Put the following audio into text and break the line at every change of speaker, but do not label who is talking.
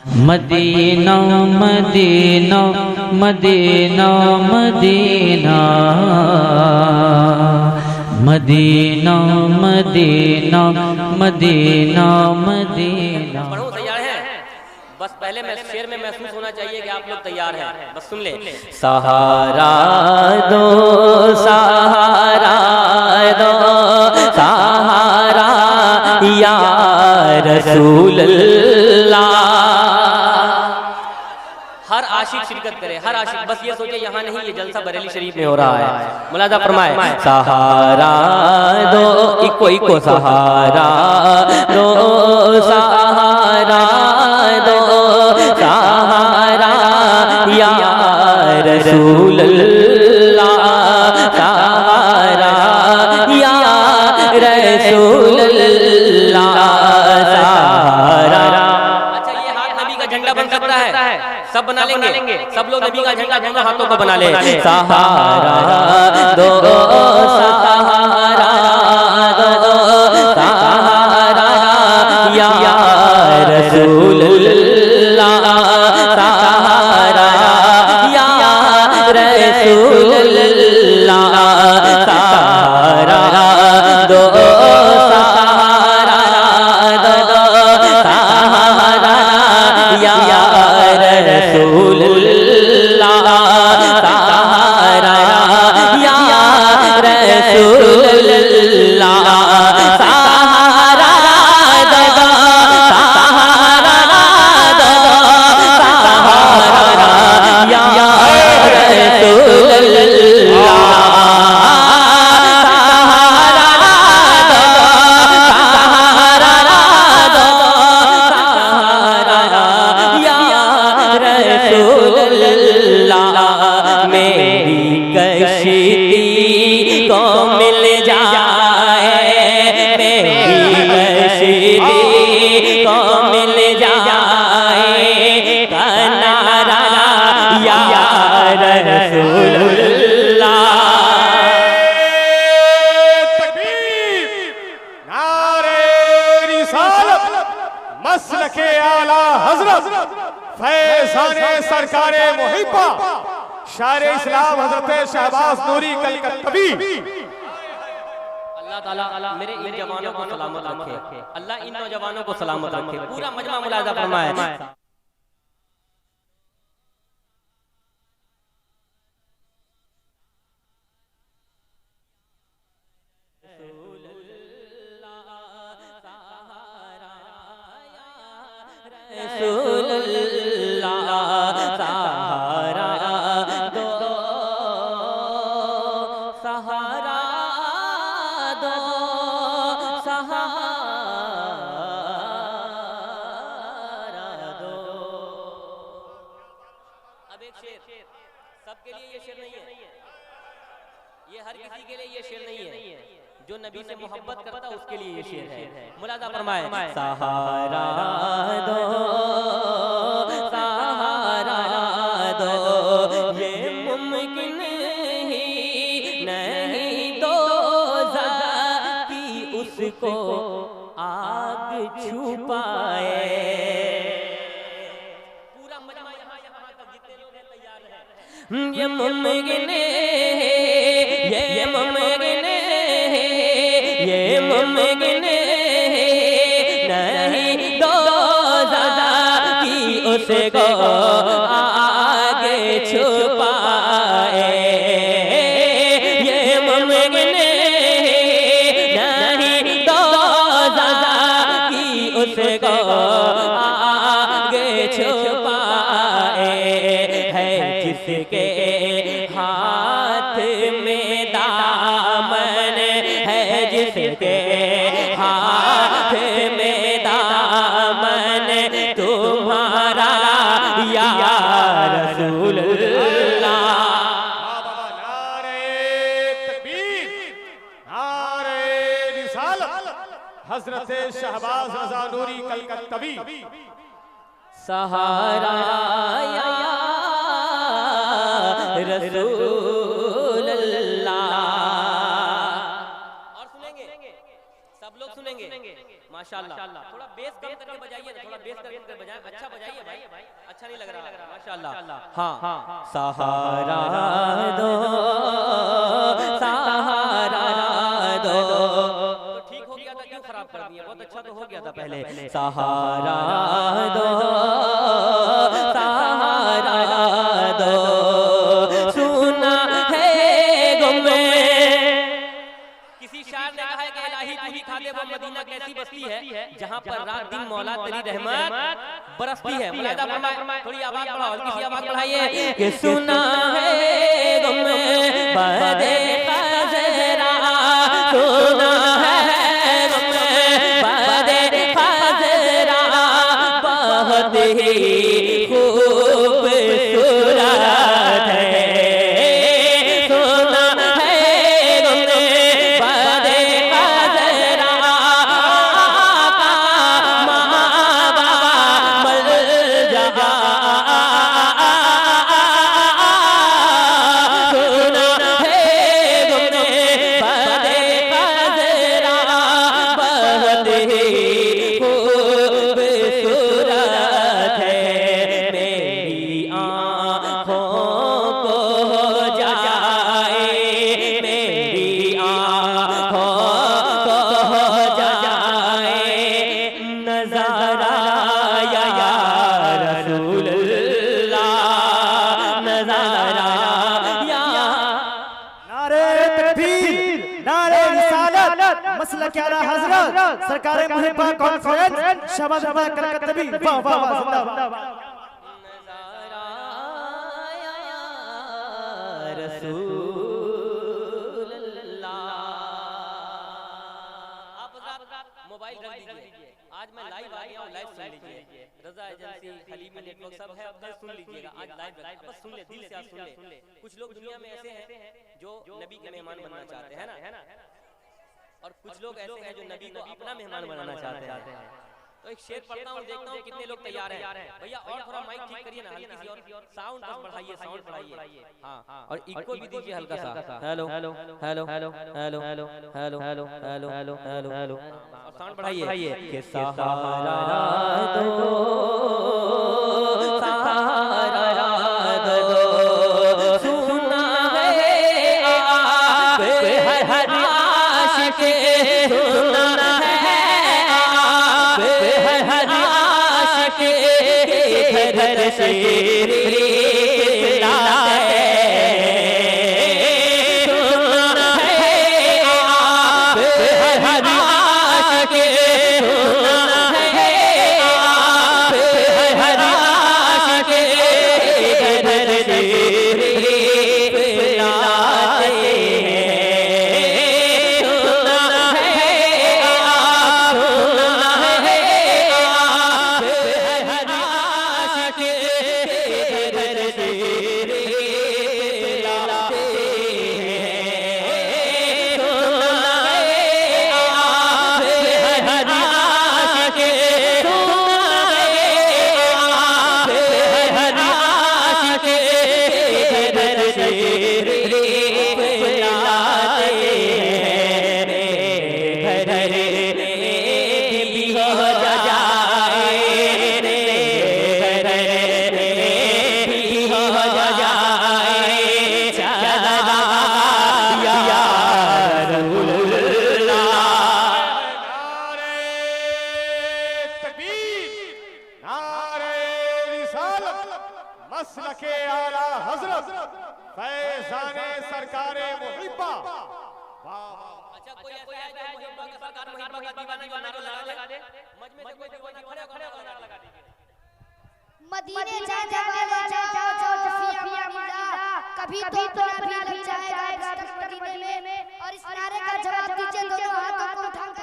Medina Medina Medina Medina Medina Medina Medina Medina.
पढ़ो, तैयार है? बस पहले मैं शेर में महसूस होना चाहिए कि आप लोग तैयार हैं। बस सुन ले। सहारा दो सहारा दो सहारा या रसूल अल्लाह। हर आशिक शिरकत करे, हर आशिक। बस ये सोचे यहाँ नहीं, ये जलसा बरेली शरीफ में हो रहा है। मुलाजा फरमाए सहारा दो, इको इको सहारा दो सहारा दो सहारा या रसूल अल्लाह सहारा या रसूल अल्लाह सहारा। अच्छा, ये हाथ नबी का झंडा बन सकता है? सब बना लेंगे, सब लोग नबी का झंडा दोनों हाथों को बना ले। सहारा दो सहारा दो सहारा या रसूल अल्लाह सहारा या रसूल अल्लाह सहारा दो सहारा दो सहारा या रसूल अल्लाह सहारा या रसूल अल्लाह सहारा दो सहारा दो सहारा या रसूल अल्लाह सहारा दो सहारा दो सहारा या रसूल अल्लाह। मेरी कश्ती को मिल जाए, मेरी कश्ती को मिल जाए किनारा या रसूल अल्लाह।
तकबीर, नारे रिसालत, मसलके आला हजरत फैज़ाने सरकारे मुहिब्बा शायर इस्लाम हजरत शहबाज नूरी कलकत्तवी।
अल्लाह ताला मेरे इन जवानों को सलामत रखे, अल्लाह इन नौजवानों को सलामत रखे। पूरा मजमा मुलाजा फरमाए। रसूल अल्लाह सहारा दो सहारा दो सहारा दो। अब एक शेर, सबके लिए ये शेर नहीं है, ये हर किसी के लिए ये शेर नहीं है। जो नबी से मोहब्बत करता उसके लिए ये शेर है। मुलाजा फरमाए सहारा दो सहारा दो, ये मुमकिन ही नहीं दो की उसको आग छुपाए। पूरा मजमा यहाँ तक जितने लोग हैं तैयार हैं। ये मुमकिन ये मुमकिन ये मुमकिन नहीं दो की उसको आगे छुपाए। ये मुमकिन नहीं दो की उसको आगे छुपाए। है जिसके हाथ में दामन है, जिसके हाथ में दामन तुम्हारा या रसूल अल्लाह।
नारे तकबीर, नारे रिसालत हजरत शहबाज रजा नूरी कलकत्तवी।
सहारा या रसूल अल्लाह। और सुनेंगे, सब लोग सुनेंगे। माशा माशाल्लाह। थोड़ा बेस कम करके बजाइए ना, थोड़ा बेस करके बजाएं, अच्छा बजाइए भाई, अच्छा नहीं लग रहा माशाल्लाह। हाँ सहारा दो सहारा दो, तो ठीक हो गया था, क्यों खराब कर दिया? बहुत अच्छा तो हो गया था पहले। सहारा दो सहारा दो, सुना है गुमे। किसी शायर ने कहा है कि इलाही तू ही खादे वो मदीना कैसी बस्ती है जहाँ पर रात दिन मौला तेरी रहमत बरसती है। मुलाहिदा फरमाए, थोड़ी आवाज बढ़ाओ, हल्की सी आवाज बढ़ाइए कि सुना है गुमे बदे खजरा, सुना है गुमे बदे खजरा, बहुत ही खूबसूरत है। सुना है गुमे बदे खजरा, माँ बाबा मल जा। सुना है गुमे बदे खजरा, बहुत ही खूबसूरत है। मेरी आँखों को जाए, मेरी आँखों को जाए नज़ारा या रसूल अल्लाह, नज़ारा या।
नारे तकबीर, नारे रिसालत, मसलक आला हज़रत, सरकार मुहिब्बा कॉन्फ्रेंस, शहबाज अहमद कलकत्तवी, वाह वाह वाह, जिंदाबाद।
मोबाइल रख दीजिए, आज मैं लाइव आ गया हूँ, लाइव सुन लीजिए। रजा एजेंसी, हलीमी नेटवर्क सब है, अब सुन लीजिएगा। आज लाइव बस सुन ले, दिल से आज सुन ले। कुछ लोग दुनिया में ऐसे हैं जो नबी के मेहमान बनना चाहते हैं ना, और कुछ लोग ऐसे हैं जो नबी को अपना मेहमान बनाना चाहते हैं। तो एक शेर पढ़ता हूँ, देखता हूँ कितने लोग तैयार हैं। भैया और थोड़ा माइक ठीक करिए ना, हल्की सी और साउंड बढ़ाइए, साउंड बढ़ाइए। हाँ, और इको भी दीजिए हल्का सा। Hello hello hello hello hello hello hello hello hello hello hello hello, और साउंड बढ़ाइए कि सहारा दो सहारा दो, सुना है आप हर आशिक, सुना है आप हर आशिक घर से लाए। सुना है आप हर आशिक, सुना है आप हर आशिक घर से लाते हैं। सुना है आप, सुना है आप हर आशिक घर से लाते हैं। सुना है आप हर आशिक, सुना है आप हर आशिक घर से लाते हैं। घर भी हो जाए रे, घर भी हो जाए चला या रसूलुल्लाह।
नारे तकबीर, नारे रिसालत, मसलके आला हजरत, फैज़ाने सरकारे मुहिब्बा।
अच्छा, कोई ऐसा है जो सरकार मुहिब्बा का दीवाना लगा दे? मजमे से कोई दीवाना खड़े खड़े लगा दीजिए।
मदीने जाने वाले जाओ रफिया मिला, कभी तो अपना भी लग जाएगा मदीने में। और इस नारे का जवाब दीजिए दोनों हाथों को उठाकर।